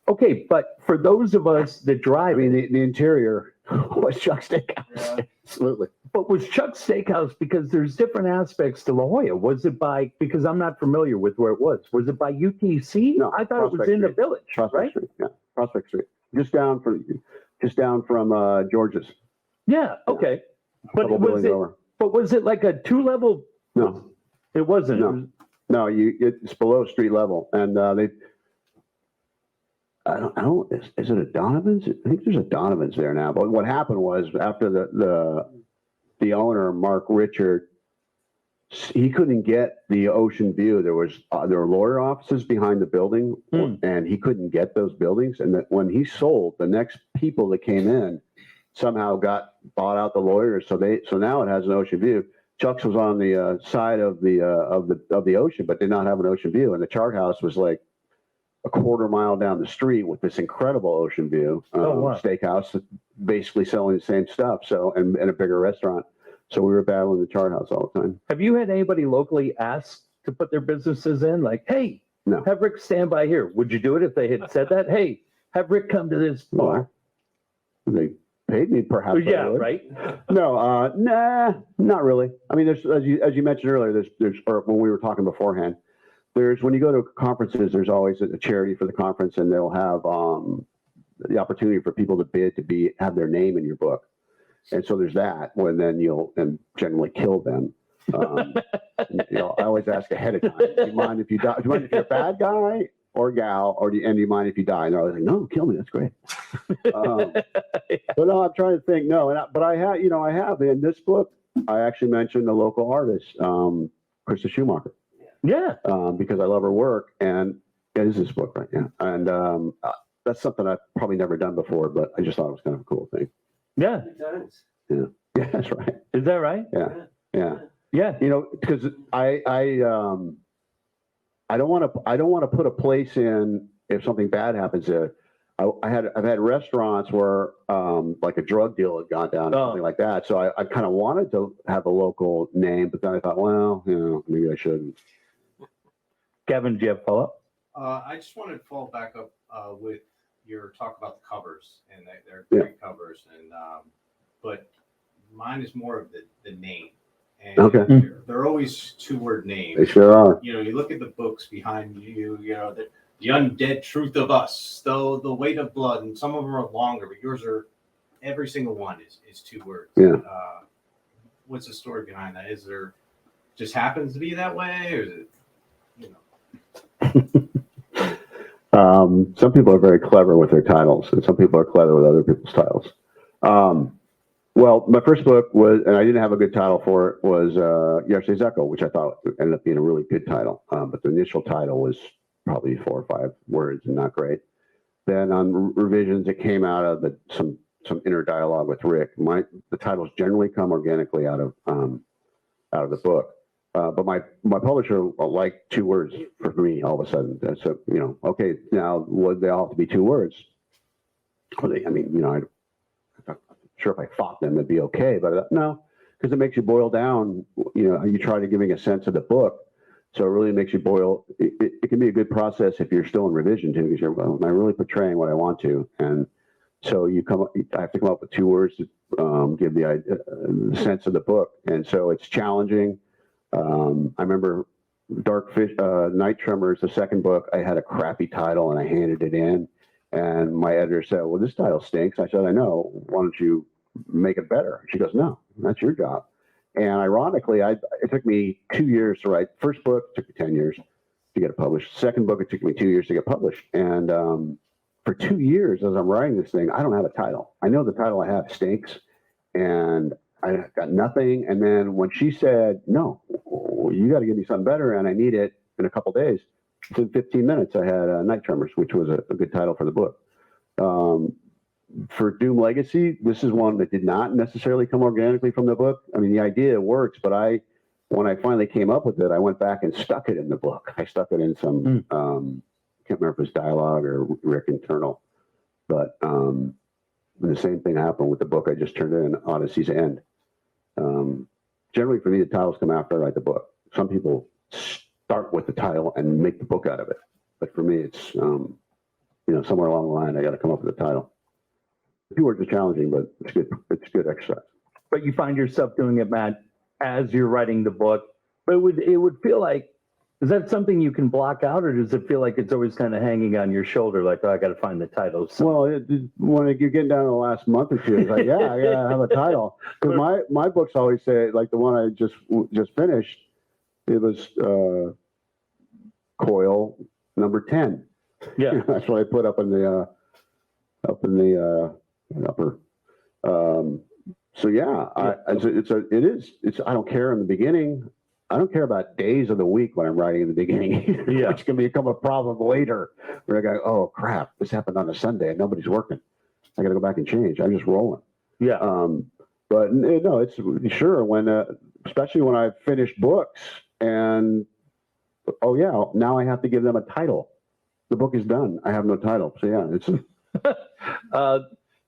but for those of us that drive, I mean, the interior Was Chuck Steakhouse? Yeah. Absolutely. But was Chuck's Steakhouse, because there's different aspects to La Jolla? Was it by, because I'm not familiar with where it was. Was it by UTC? No, I thought it was Prospect in the Street. village, Prospect right? Street. Yeah, Prospect Street. Just down from George's. Yeah, okay. But Couple was buildings it, over. but was it like a 2-level? No, It wasn't. No. It was- no, it's below street level, and I don't. Is it a Donovan's? I think there's a Donovan's there now. But what happened was after the owner, Mark Richard, he couldn't get the ocean view. There were lawyer offices behind the building, and he couldn't get those buildings. And that when he sold, the next people that came in somehow bought out the lawyers. So now it has an ocean view. Chuck's was on the side of the ocean, but did not have an ocean view. And the Chart House was like a quarter mile down the street with this incredible ocean view steakhouse, basically selling the same stuff. So and a bigger restaurant. So we were battling the Chart House all the time. Have you had anybody locally ask to put their businesses in? Like, hey, No. have Rick stand by here. Would you do it if they had said that? Hey, have Rick come to this bar. Well, they paid me, perhaps. I Yeah, would. right. No, nah, not really. I mean, there's as you mentioned earlier, there's or when we were talking beforehand, when you go to conferences, there's always a charity for the conference, and they'll have the opportunity for people to bid to have their name in your book, and so there's that. When then you'll generally kill them. I always ask ahead of time. Do you mind if you die? Do you mind if you're a bad guy or gal, or do you mind if you die? And they're always like, no, kill me. That's great. But no, I'm trying to think. No, but I have in this book. I actually mentioned a local artist, Krista Schumacher. Yeah. Because I love her work, and it is this book, right? Yeah, and that's something I've probably never done before, but I just thought it was kind of a cool thing. Yeah. Yeah, that's right. Is that right? Yeah. Yeah. Because I don't want to put a place in if something bad happens there. I've had restaurants where like a drug deal had gone down or something like that. So I kind of wanted to have a local name, but then I thought, well, maybe I shouldn't. Kevin, do you have follow-up? I just wanted to follow back up with your talk about the covers, and they're great covers, and but mine is more of the name. And Okay. they're always 2-word names. They sure are. You look at the books behind you. The undead truth of us, the weight of blood, and some of them are longer, but yours are every single one is 2 words. Yeah. What's the story behind that? Is there just happens to be that way, or is it? Some people are very clever with their titles, and some people are clever with other people's titles. Well, my first book was, and I didn't have a good title for it, was Yesterday's Echo, which I thought ended up being a really good title. But the initial title was probably 4 or 5 words and not great. Then on revisions, it came out of some inner dialogue with Rick. The titles generally come organically out of the book. But my publisher liked 2 words for me all of a sudden. So, okay, now would they all have to be 2 words? I'm sure if I fought them, it'd be okay, but no, because it makes you boil down. You try to giving a sense of the book, so it really makes you boil. It can be a good process if you're still in revision too, because am I really portraying what I want to? And so I have to come up with 2 words to give the sense of the book, and so it's challenging. I remember Dark Fish, Night Tremors, the second book. I had a crappy title, and I handed it in. And my editor said, well, this title stinks. I said, I know. Why don't you make it better? She goes, no, that's your job. And ironically, it took me 2 years to write. First book took me 10 years to get it published. Second book, it took me 2 years to get published. And for 2 years, as I'm writing this thing, I don't have a title. I know the title I have stinks, and I got nothing. And then when she said, no, you got to give me something better, and I need it in a couple days, within 15 minutes, I had Night Tremors, which was a good title for the book. For Doom Legacy, this is one that did not necessarily come organically from the book. I mean, the idea works, but when I finally came up with it, I went back and stuck it in the book. I stuck it in some, can't remember if it was dialogue or Rick internal, but the same thing happened with the book I just turned in, Odyssey's End. Generally, for me, the titles come after I write the book. Some people start with the title and make the book out of it. But for me, it's, somewhere along the line, I got to come up with a title. Few words is challenging, but it's good. It's good exercise. But you find yourself doing it, Matt, as you're writing the book. But it would feel like, is that something you can block out, or does it feel like it's always kind of hanging on your shoulder, like, oh, I got to find the title? So, Well, when you're getting down to the last month or two, it's like, yeah, I gotta have a title. Because my books always say, like the one I just finished, it was Coyle number 10. yeah, That's what I put up in the upper. So yeah, it's I don't care in the beginning. I don't care about days of the week when I'm writing in the beginning. Yeah. Which can become a problem later. Where I go, oh crap, this happened on a Sunday and nobody's working. I got to go back and change. I'm just rolling. yeah, But no, it's sure when, especially when I've finished books and, oh yeah, now I have to give them a title. The book is done. I have no title. So yeah, it's.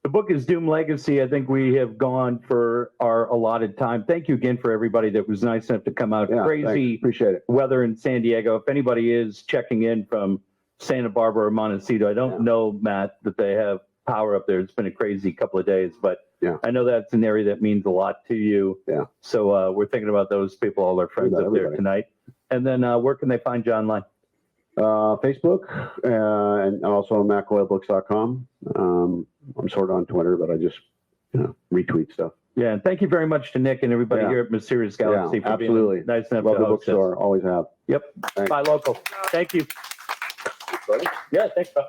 The book is Doom Legacy. I think we have gone for our allotted time. Thank you again for everybody that was nice enough to come out. Yeah, Crazy thanks. Appreciate it. weather in San Diego. If anybody is checking in from Santa Barbara or Montecito, I don't know, Matt, that they have power up there. It's been a crazy couple of days, but yeah. I know that's an area that means a lot to you. Yeah. So we're thinking about those people, all our friends up there tonight. And then where can they find you online? Facebook and also mattcoylebooks.com. I'm sort of on Twitter, but I just retweet stuff. Yeah, and thank you very much to Nick and everybody here at Mysterious Galaxy for absolutely. being nice enough Love to the host us. bookstore. Always have. Yep. Thanks. Buy local. Thank you. Buddy. Yeah, thanks, bro.